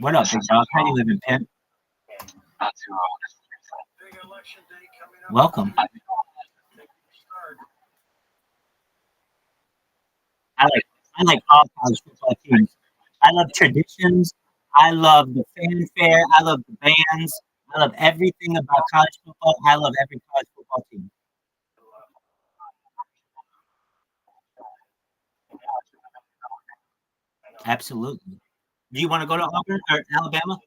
What up, big dog? How you living, pimp? Welcome. I like all college football teams. I love traditions. I love the fanfare. I love the bands. I love everything about college football. I love every college football team. Absolutely. Do you want to go to Auburn or Alabama?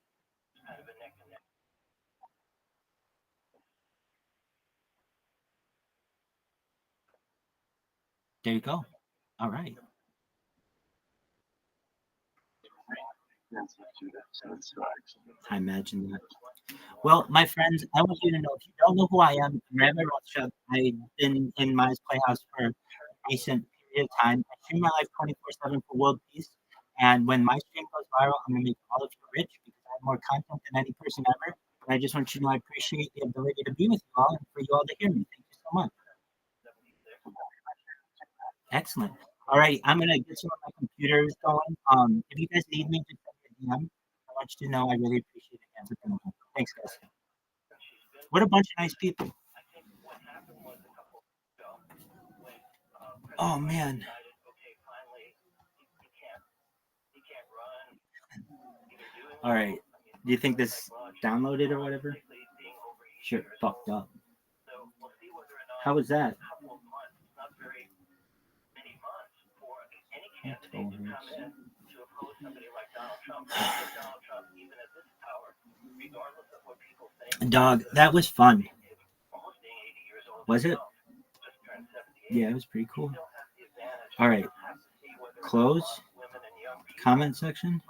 There you go. All right. I imagine that. Well, my friends, I want you to know if you don't know who I am, I'm Rabbi Rothschild. I've been in my playhouse for a recent period of time. I stream my life 24/7 for world peace. And when my stream goes viral, I'm going to make all of you rich because I have more content than any person ever. And I just want you to know I appreciate the ability to be with you all and for you all to hear me. Thank you so much. Excellent. All right, I'm going to get some of my computers going. If you guys need me, just send me a DM. I want you to know I really appreciate it. Thanks, guys. What a bunch of nice people. Oh man. All right. Do you think this downloaded or whatever? Shit fucked up. How was that? Dog, that was fun. Was it? Yeah, it was pretty cool. All right. Close. Comment section.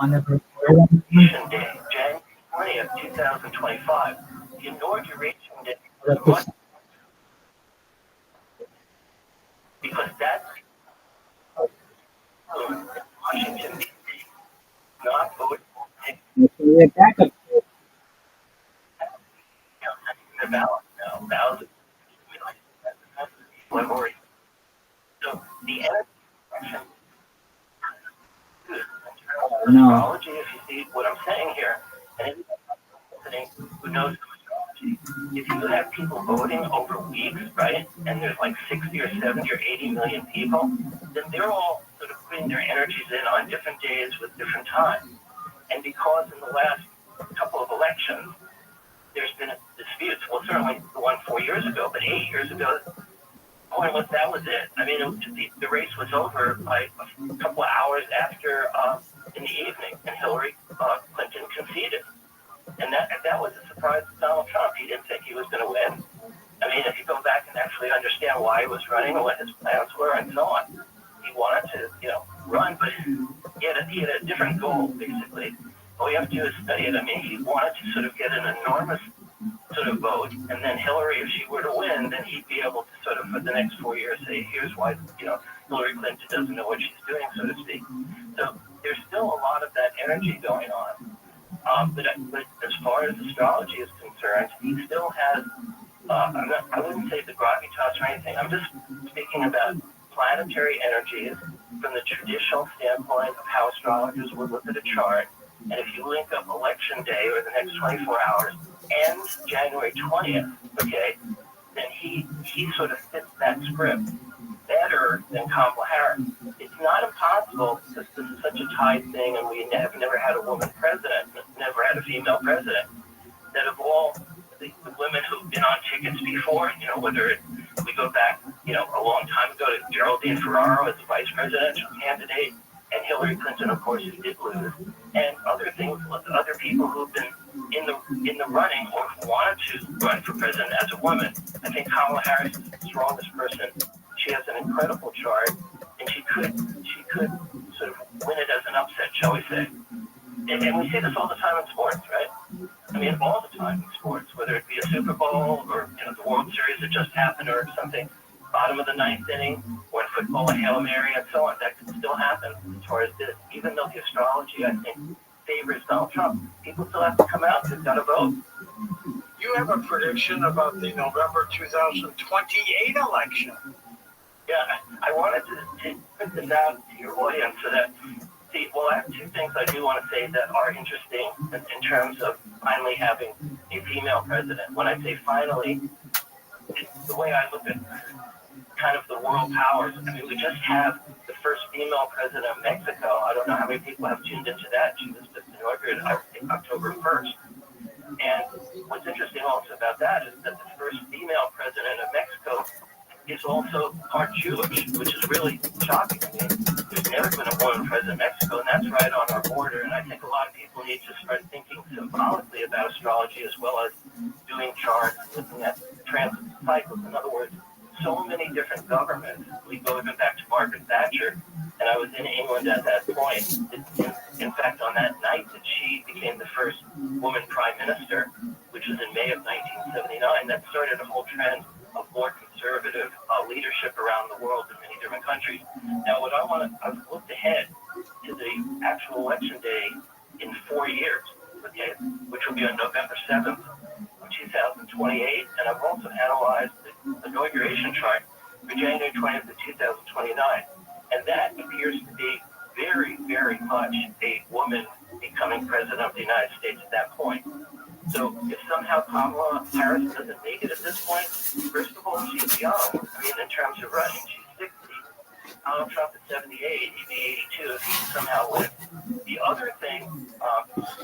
On the Washington, D.C., not voting We're back up. their ballot now. Ballots, people have already. So the energy No. astrology, if you see what I'm saying here, and anybody who knows astrology, if you have people voting over weeks, right, and there's like 60 or 70 or 80 million people, then they're all sort of putting their energies in on different days with different times. And because in the last couple of elections, there's been disputes, well, certainly the one 4 years ago, but 8 years ago, that was it. I mean, the race was over by a couple of hours after in the evening, and Hillary Clinton conceded. And that was a surprise to Donald Trump. He didn't think he was going to win. I mean, if you go back and actually understand why he was running and what his plans were and so on, he wanted to, run, but he had a different goal, basically. All you have to do is study it. I mean, he wanted to sort of get an enormous sort of vote, and then Hillary, if she were to win, then he'd be able to sort of, for the next 4 years, say, here's why, Hillary Clinton doesn't know what she's doing, so to speak. So there's still a lot of that energy going on. But as far as astrology is concerned, he still has, I wouldn't say the gravitas or anything. I'm just speaking about planetary energies from the traditional standpoint of how astrologers would look at a chart. And if you link up election day or the next 24 hours and January 20th, okay, then he sort of fits that script better than Kamala Harris. It's not impossible because this is such a tied thing, and we have never had a woman president, never had a female president, that of all the women who've been on tickets before, whether we go back, a long time ago to Geraldine Ferraro as the vice presidential candidate, and Hillary Clinton, of course, who did lose, and other things, other people who've been in the running or who wanted to run for president as a woman. I think Kamala Harris is the strongest person. She has an incredible chart, and she could sort of win it as an upset, shall we say. And we see this all the time in sports, right? I mean, all the time in sports, whether it be a Super Bowl or the World Series that just happened or something, bottom of the ninth inning, or in football, a Hail Mary, and so on. That could still happen as far as this. Even though the astrology, I think, favors Donald Trump, people still have to come out. They've got to vote. You have a prediction about the November 2028 election. Yeah, I wanted to put this out to your audience so that, I have two things I do want to say that are interesting in terms of finally having a female president. When I say finally, the way I look at kind of the world powers, I mean, we just have the first female president of Mexico. I don't know how many people have tuned into that. She was just inaugurated, I think, October 1st. And what's interesting also about that is that the first female president of Mexico is also part Jewish, which is really shocking. I mean, there's never been a woman president of Mexico, and that's right on our border. And I think a lot of people need to start thinking symbolically about astrology as well as doing charts, looking at transit cycles. In other words, so many different governments. We go even back to Margaret Thatcher, and I was in England at that point. In fact, on that night that she became the first woman prime minister, which was in May of 1979, that started a whole trend of more conservative leadership around the world in many different countries. Now, I've looked ahead to the actual election day in 4 years, okay, which will be on November 7th of 2028, and I've also analyzed the inauguration chart for January 20th of 2029, and that appears to be very, very much a woman becoming president of the United States at that point. So if somehow Kamala Harris doesn't make it at this point, first of all, she's young. I mean, in terms of running, she's 60. Donald Trump is 78. He'd be 82 if he somehow wins. The other thing,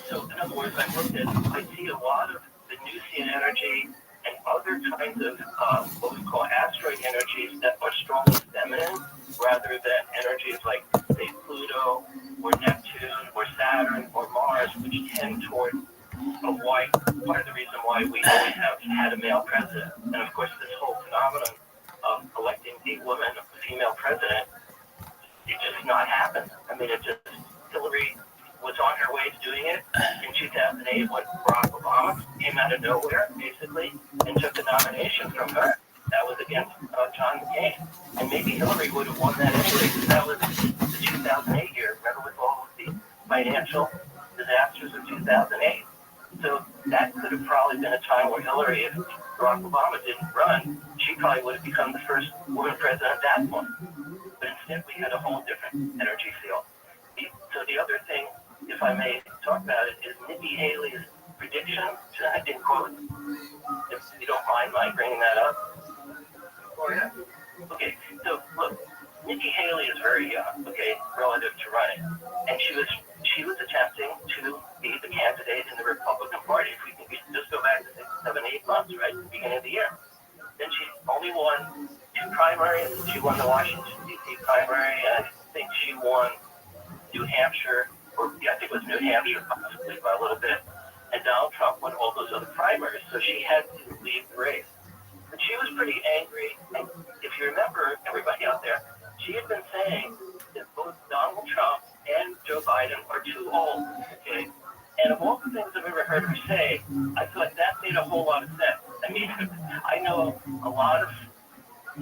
so in other words, I see a lot of Venusian energy and other kinds of what we call asteroid energies that are strongly feminine rather than energies like, say, Pluto or Neptune or Saturn or Mars, which tend toward part of the reason why we always have had a male president. And of course, this whole phenomenon of electing a woman, a female president, it just not happened. I mean, Hillary was on her way to doing it in 2008 when Barack Obama came out of nowhere, basically, and took the nomination from her. That was against John McCain. And maybe Hillary would have won that anyway, because that was the 2008 year. Remember financial disasters of 2008. So that could have probably been a time where Hillary, if Barack Obama didn't run, she probably would have become the first woman president at that point. But instead, we had a whole different energy field. So the other thing, if I may talk about it, is Nikki Haley's prediction. I didn't quote, if you don't mind my bringing that up. Oh, yeah. Okay, so look, Nikki Haley is very young, okay, relative to running. And she was attempting to be the candidate in the Republican Party. If we can just go back to 6, 7, 8 months, right, at the beginning of the year. Then she only won 2 primaries. She won the Washington, D.C. primary, and I think she won New Hampshire, or yeah, I think it was New Hampshire possibly by a little bit. And Donald Trump won all those other primaries, so she had to leave the race. But she was pretty angry, and if you remember, everybody out there, she had been saying that both Donald Trump and Joe Biden are too old, okay? And of all the things I've ever heard her say, I thought that made a whole lot of sense. I mean, I know a lot of,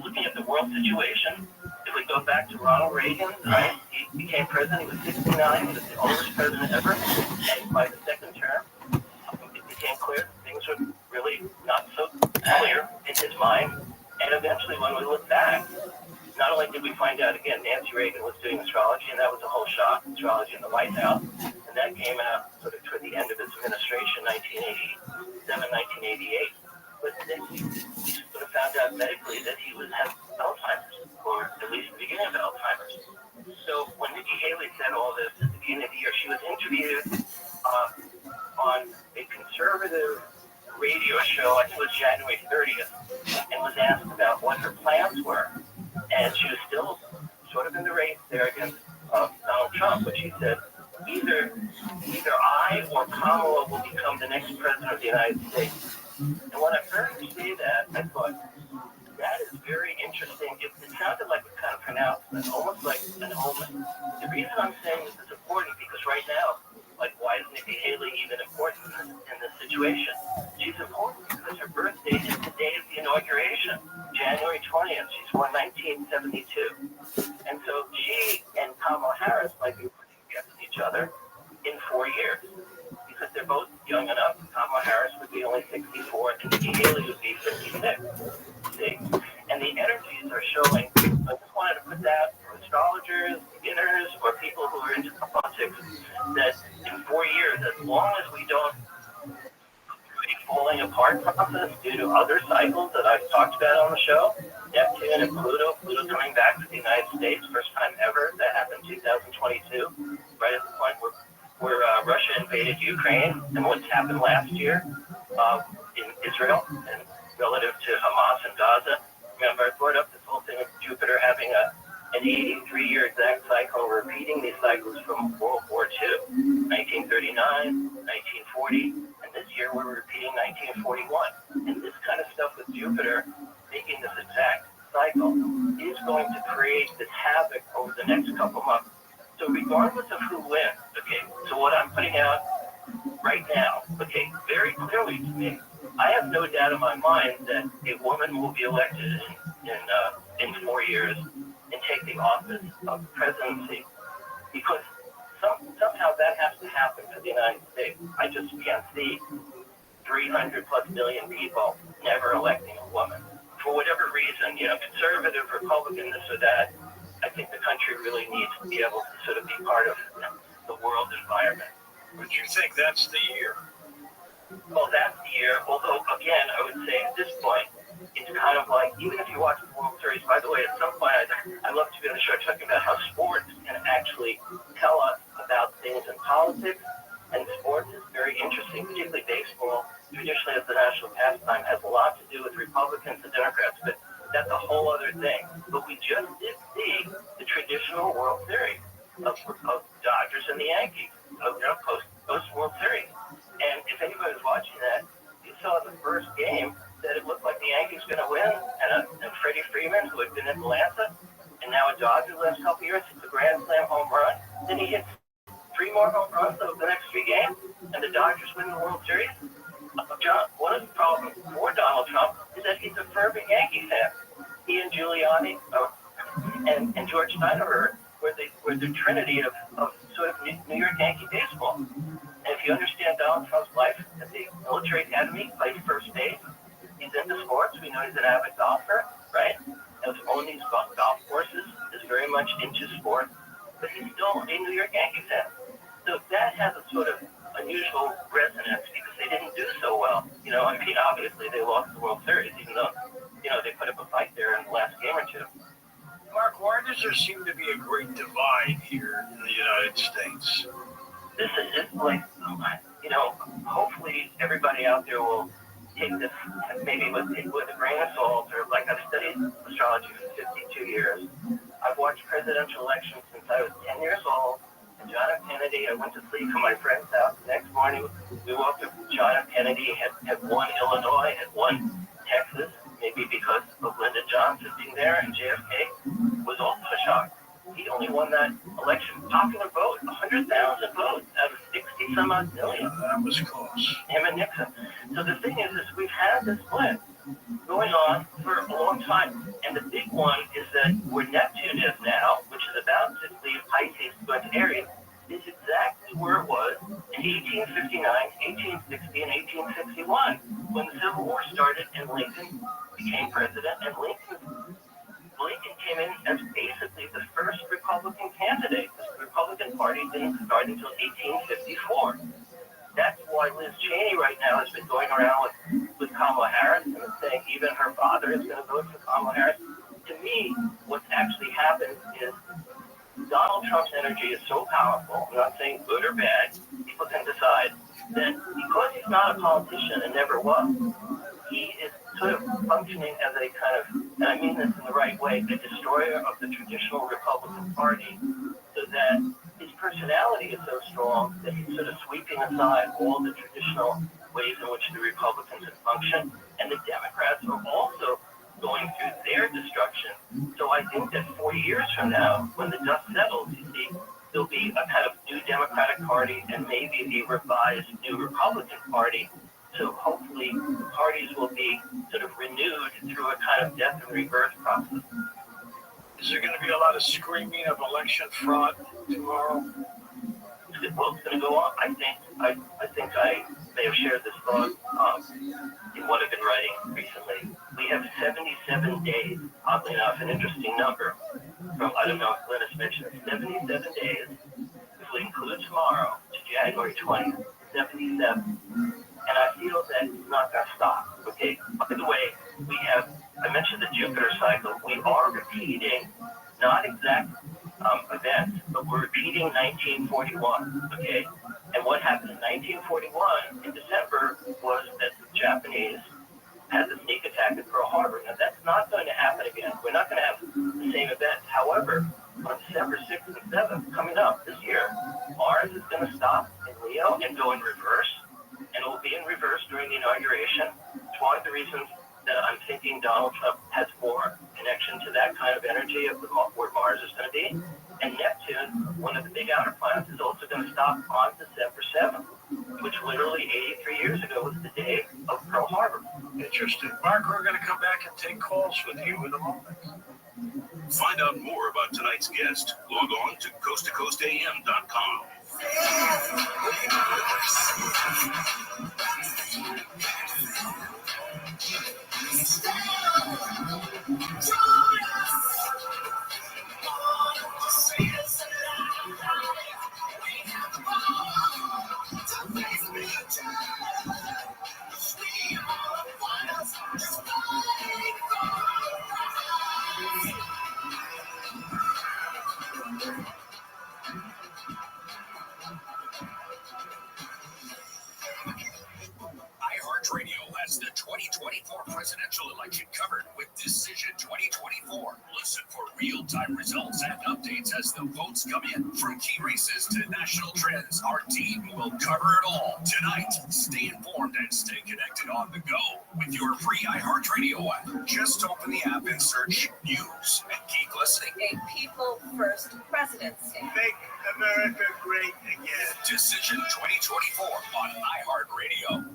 looking at the world situation, if we go back to Ronald Reagan, right? He became president, he was 69, he was the oldest president ever, and by the second term, it became clear things were really not so clear in his mind. And eventually, when we look back, not only did we find out, again, Nancy Reagan was doing astrology, and that was a whole shock, astrology in the White House, and that came out sort of toward the end of his administration, 1987, 1988. But then we sort of found out medically that he had Alzheimer's, or at least the beginning of Alzheimer's. So when Nikki Haley said all this at the beginning of the year, she was interviewed on a conservative radio show, I think it was January 30th, and was asked about what her plans were. And she was still sort of in the race there against Donald Trump, but she said, either I or Kamala will become the next president of the United States. And when I heard her say that, I thought, that is very interesting. It sounded like a kind of pronouncement, almost like an omen. The reason I'm saying this is important because right now, like, why is Nikki Haley even important in this situation? She's important because her birthday is the day of the inauguration, January 20th. She's born 1972. And so she and Kamala Harris might be working against each other in 4 years because they're both young enough. Kamala Harris would be only 64 and Nikki Haley would be 56. See? And the energies are showing. I just wanted to put that for astrologers, beginners, or people who are into politics, that in 4 years, as long as we don't go through a falling apart process due to other cycles that I've talked about on the show, Neptune and Pluto coming back to the United States, first time ever, that happened in 2022, right at the point where Russia invaded Ukraine, and what's happened last year in Israel, and relative to Hamas and Gaza. Remember, I brought up this whole thing of Jupiter having an 83-year exact cycle, repeating these cycles from World War II, 1939, 1940, and this year we're repeating 1941. And this kind of stuff with Jupiter making this exact cycle is going to create this havoc over the next couple months. So regardless of who wins, okay, so what I'm putting out right now, okay, very clearly to me, I have no doubt in my mind that a woman will be elected in 4 years and take the office of presidency, because somehow that has to happen for the United States. I just can't see 300 plus million people never electing a woman. For whatever reason, conservative, Republican, this or that, I think the country really needs to be able to sort of be part of the world environment. But you think that's the year? Well, that's the year, although, again, I would say at this point, it's kind of like, even if you watch the World Series, by the way, at some point, I'd love to be on the show talking about how sports can actually tell us about things in politics, and sports is very interesting, particularly baseball, traditionally as the national pastime, has a lot to do with Republicans and Democrats, but that's a whole other thing. But we just did see the traditional World Series of Dodgers and the Yankees, post-World Series. And if anybody was watching that, you saw in the first game that it looked like the Yankees were going to win, and Freddie Freeman, who had been in Atlanta, and now a Dodger the last couple of years, hits a grand slam home run. Then he hits 3 more home runs over the next 3 games, and the Dodgers win the World Series. John, one of the problems for Donald Trump is that he's a fervent Yankee fan. He and Giuliani and George Steiner were the trinity of sort of New York Yankee baseball. And if you understand Donald Trump's life at the military academy, played first base, he's into sports. We know he's an avid golfer, right? And owns these golf courses, is very much into sports, but he's still a New York Yankee fan. So that has a sort of unusual resonance because they didn't do so well. I mean, obviously they lost the World Series, even though, they put up a fight there in the last game or two. Mark, why does there seem to be a great divide here in the United States? This is just like, hopefully everybody out there will take this maybe with a grain of salt, or like I've studied astrology for 52 years. I've watched presidential elections since I was 10 years old. And John F. Kennedy, I went to sleep at my friend's house. The next morning, we woke up. John F. Kennedy had won Illinois, had won Texas, maybe because of Lyndon Johnson being there, and JFK was also shocked. He only won that election. Popular vote, 100,000 votes out of 60 some odd million. That was close. Him and Nixon. So the thing is we've had this split going on for a long time. And the big one is that where Neptune is now, which is about to leave Pisces to go into Aries, is exactly where it was in 1859, 1860, and 1861, when the Civil War started and Lincoln became president. And Lincoln came in as basically the first Republican candidate. The Republican Party didn't start until 1854. That's why Liz Cheney right now has been going around with Kamala Harris and saying even her father is going to vote for Kamala Harris. To me, what's actually happened is Donald Trump's energy is so powerful, I'm not saying good or bad, people can decide, that because he's not a politician and never was, he is sort of functioning as a kind of, and I mean this in the right way, a destroyer of the traditional Republican Party, so that his personality is so strong that he's sort of sweeping aside all the traditional ways in which the Republicans have functioned, and the Democrats are also going through their destruction. So I think that 4 years from now, when the dust settles, you see, there'll be a kind of new Democratic Party and maybe a revised new Republican Party. So hopefully parties will be sort of renewed through a kind of death and rebirth process. Is there going to be a lot of screaming of election fraud tomorrow? Well, it's going to go on. I think I may have shared this thought in what I've been writing recently. We have 77 days, oddly enough, an interesting number. From, I don't know if Glennis mentioned it, 77 days, if we include tomorrow, to January 20th, 77. And I feel that it's not going to stop. Okay, by the way, I mentioned the Jupiter cycle. We are repeating, not exact events, but we're repeating 1941, okay? And what happened in 1941 in December was that the Japanese had the sneak attack at Pearl Harbor. Now, that's not going to happen again. We're not going to have the same event. However, on December 6th and 7th, coming up this year, Mars is going to stop in Leo and go in reverse. And it will be in reverse during the inauguration. It's one of the reasons that I'm thinking Donald Trump has more connection to that kind of energy of where Mars is going to be. And Neptune, one of the big outer planets, is also going to stop on December 7th, which literally 83 years ago was the day of Pearl Harbor. Interesting. Mark, we're going to come back and take calls with you in a moment. Find out more about tonight's guest. Log on to coasttocoastam.com. Radio has the 2024 presidential election covered with Decision 2024. Listen for real-time results and updates as the votes come in. From key races to national trends, our team will cover it all. Tonight, stay informed and stay connected on the go with your free iHeartRadio app. Just open the app and search News and keep listening. A people first presidency. Make America great again. Decision 2024 on iHeartRadio.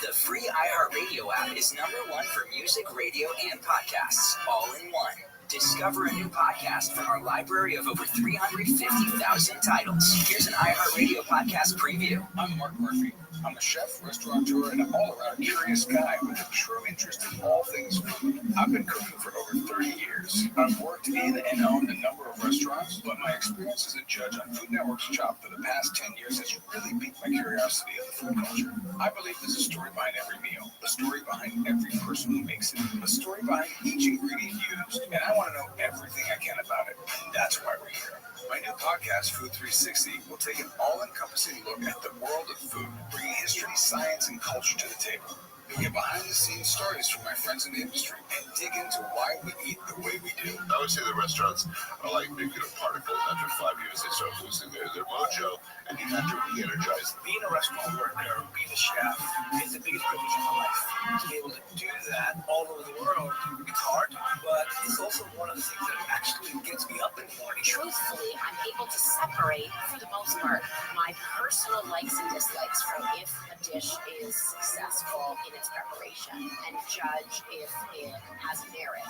The free iHeartRadio app is #1 for music, radio, and podcasts, all in one. Discover a new podcast from our library of over 350,000 titles. Here's an iHeartRadio podcast preview. I'm Mark Murphy. I'm a chef, restaurateur, and all-around curious guy with a true interest in all things food. I've been cooking for over 30 years. I've worked in and owned a number of restaurants, but my experience as a judge on Food Network's Chopped for the past 10 years has really piqued my curiosity of the food culture. I believe there's a story behind every meal, a story behind every person who makes it, a story behind each ingredient used, and I want to know everything I can about it. That's why we're here. My new podcast, Food 360, will take an all-encompassing look at the world of food, bringing history, science, and culture to the table. You'll get behind-the-scenes stories from my friends in the industry and dig into why we eat the way we do. I would say the restaurants are like nuclear particles. After 5 years, they start losing their mojo, and you have to re-energize them. Being a restaurant worker, being a chef, is the biggest privilege of my life. To be able to do that all over the world, it's hard, but it's also one of the things that actually gets me up in the morning. Truthfully, I'm able to separate, for the most part, my personal likes and dislikes from if a dish is successful in its preparation and judge if it has merit.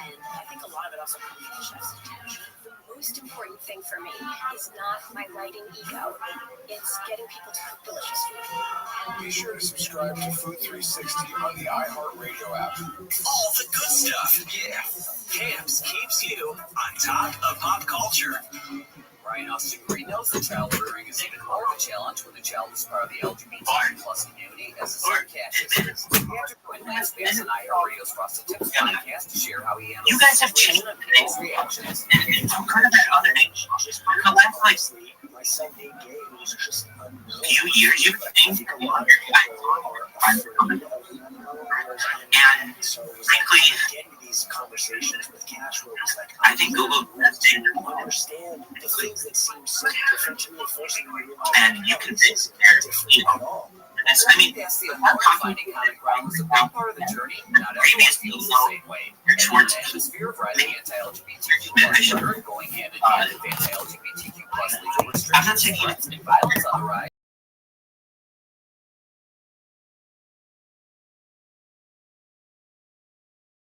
And I think a lot of it also comes from the chef's intention. The most important thing for me is not my writing ego. It's getting people to cook delicious food. Be sure to subscribe to Food 360 on the iHeartRadio app. All the good stuff. Yeah. Camps keeps you on top of pop culture. Ryan Austin Green knows that child ordering is even more of a challenge when the child is part of the LGBTQ plus community as a sarcastic is. We have to join Lance Bass and iHeartRadio's Frosted Tips podcast to share how he handles You guys have changed his reactions. And you've heard about other nations. In the last My Sunday gay was just few years, you've changed a lot of and frankly, getting these conversations with Cash where it was like, I think Google understand the things that seem so different to me at first, and you realize and you can think there's, I mean, That's the apart finding common ground is a big part of the journey. Not everyone feels the same way. Your Schwartz In the atmosphere of rising anti-LGBTQ plus rhetoric going hand in hand with anti-LGBTQ plus legal I'm not saying restrictions and violence on the rise.